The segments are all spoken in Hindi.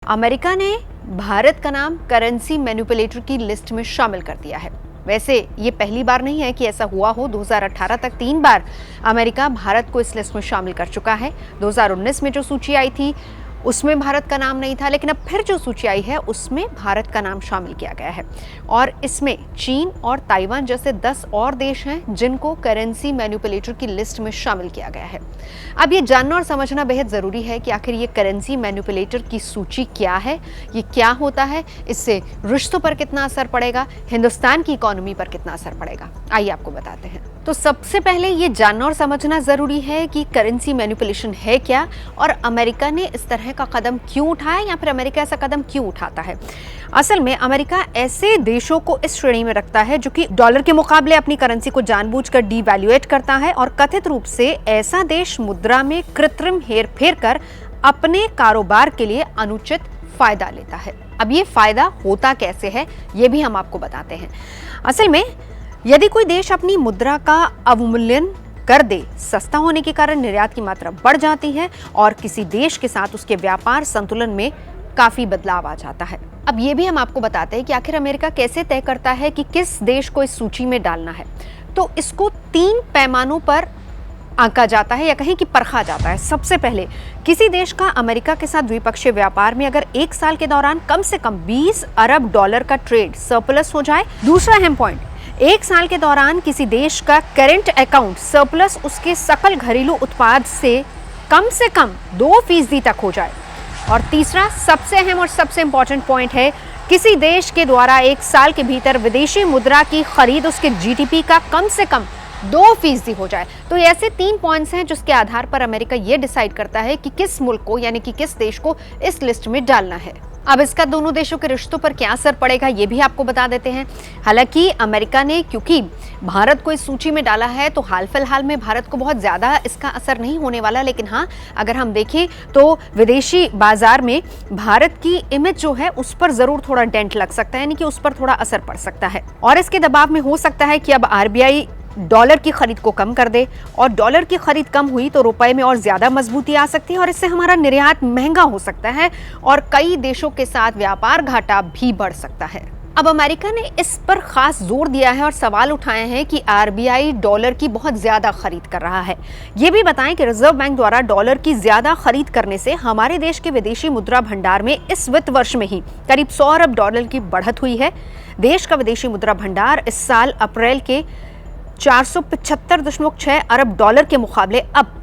अमेरिका ने भारत का नाम करेंसी मैनिपुलेटर की लिस्ट में शामिल कर दिया है। वैसे ये पहली बार नहीं है कि ऐसा हुआ हो। 2018 तक 3 बार अमेरिका भारत को इस लिस्ट में शामिल कर चुका है। 2019 में जो सूची आई थी उसमें भारत का नाम नहीं था, लेकिन अब फिर जो सूची आई है उसमें भारत का नाम शामिल किया गया है और इसमें चीन और ताइवान जैसे 10 और देश हैं जिनको करेंसी मैनिपुलेटर की लिस्ट में शामिल किया गया है। अब ये जानना और समझना बेहद ज़रूरी है कि आखिर ये करेंसी मैनिपुलेटर की सूची क्या है, ये क्या होता है, इससे रिश्तों पर कितना असर पड़ेगा, हिंदुस्तान की इकोनॉमी पर कितना असर पड़ेगा। आइए आपको बताते हैं। तो सबसे पहले ये जानना और समझना ज़रूरी है कि करेंसी मैनिपुलेशन है क्या और अमेरिका ने इस तरह का कदम क्यों उठाया या फिर अमेरिका ऐसा कदम क्यों उठाता है। असल में अमेरिका ऐसे देशों को इस श्रेणी में रखता है जो कि डॉलर के मुकाबले अपनी करेंसी को जानबूझकर डीवैल्यूएट करता है और कथित रूप से ऐसा देश मुद्रा में कृत्रिम हेरफेर कर अपने कारोबार के लिए अनुचित फायदा लेता है। अब ये फायदा होता कैसे है ये भी हम आपको बताते हैं। असल में यदि कोई देश अपनी मुद्रा का अवमूल्यन कर दे, सस्ता होने के कारण निर्यात की मात्रा बढ़ जाती है और किसी देश के साथ उसके व्यापार संतुलन में काफी बदलाव आ जाता है। अब ये भी हम आपको बताते हैं कि आखिर अमेरिका कैसे तय करता है कि किस देश को इस सूची में डालना है। तो इसको 3 पैमानों पर आंका जाता है या कहीं कि परखा जाता है। सबसे पहले किसी देश का अमेरिका के साथ द्विपक्षीय व्यापार में अगर 1 साल के दौरान कम से कम 20 अरब डॉलर का ट्रेड सरप्लस हो जाए। दूसरा अहम पॉइंट, 1 साल के दौरान किसी देश का करेंट अकाउंट सरप्लस उसके सकल घरेलू उत्पाद से कम 2% तक हो जाए। और तीसरा सबसे अहम और सबसे इंपॉर्टेंट पॉइंट है, किसी देश के द्वारा 1 साल के भीतर विदेशी मुद्रा की खरीद उसके जीडीपी का कम से कम 2% हो जाए। तो ऐसे 3 पॉइंट्स हैं जिसके आधार पर अमेरिका ये डिसाइड करता है कि किस मुल्क को यानी कि किस देश को इस लिस्ट में डालना है। अब इसका दोनों देशों के रिश्तों पर क्या असर पड़ेगा ये भी आपको बता देते हैं। हालांकि अमेरिका ने क्योंकि भारत को इस सूची में डाला है तो हाल फिलहाल में भारत को बहुत ज़्यादा इसका असर नहीं होने वाला, लेकिन हाँ अगर हम देखें तो विदेशी बाजार में भारत की इमेज जो है उस पर ज़रूर थोड़ा डेंट लग सकता है, यानी कि उस पर थोड़ा असर पड़ सकता है। और इसके दबाव में हो सकता है कि अब आरबीआई डॉलर की खरीद को कम कर दे और डॉलर की खरीद कम हुई तो रुपए में और ज्यादा मजबूती आ सकती है और इससे हमारा निर्यात महंगा हो सकता है और कई देशों के साथ व्यापार घाटा भी बढ़ सकता है। अब अमेरिका ने इस पर खास जोर दिया है और सवाल उठाए हैं कि आरबीआई डॉलर की बहुत ज्यादा खरीद कर रहा है। ये भी बताएं कि रिजर्व बैंक द्वारा डॉलर की ज्यादा खरीद करने से हमारे देश के विदेशी मुद्रा भंडार में इस वित्त वर्ष में ही करीब 100 अरब डॉलर की बढ़त हुई है। देश का विदेशी मुद्रा भंडार इस साल अप्रैल के 475.6 अरब डॉलर के मुकाबले अब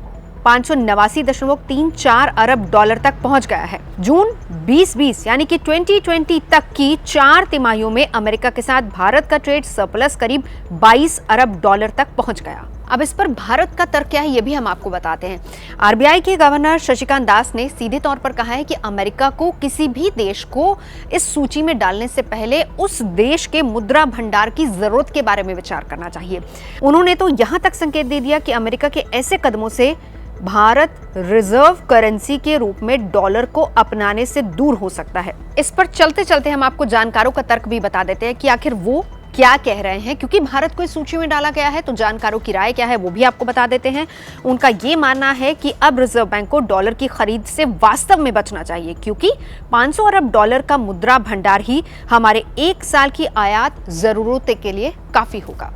589.34 अरब डॉलर तक पहुंच गया है। जून 2020 यानी कि 2020 तक की 4 तिमाहियों में अमेरिका के साथ भारत का ट्रेड सरप्लस करीब 22 अरब डॉलर तक पहुंच गया। अब इस पर भारत का तर्क क्या है ये भी हम आपको बताते हैं। आरबीआई के गवर्नर शशिकांत दास ने सीधे तौर पर कहा है कि अमेरिका को किसी भी देश को इस सूची में डालने से पहले उस देश के मुद्रा भंडार की जरूरत के बारे में विचार करना चाहिए। उन्होंने तो यहां तक संकेत दे दिया कि अमेरिका के ऐसे कदमों से भारत रिजर्व करेंसी के रूप में डॉलर को अपनाने से दूर हो सकता है। इस पर चलते चलते हम आपको जानकारों का तर्क भी बता देते हैं कि आखिर वो क्या कह रहे हैं, क्योंकि भारत को इस सूची में डाला गया है तो जानकारों की राय क्या है वो भी आपको बता देते हैं। उनका ये मानना है कि अब रिजर्व बैंक को डॉलर की खरीद से वास्तव में बचना चाहिए, क्योंकि 500 अरब डॉलर का मुद्रा भंडार ही हमारे 1 साल की आयात जरूरतों के लिए काफी होगा।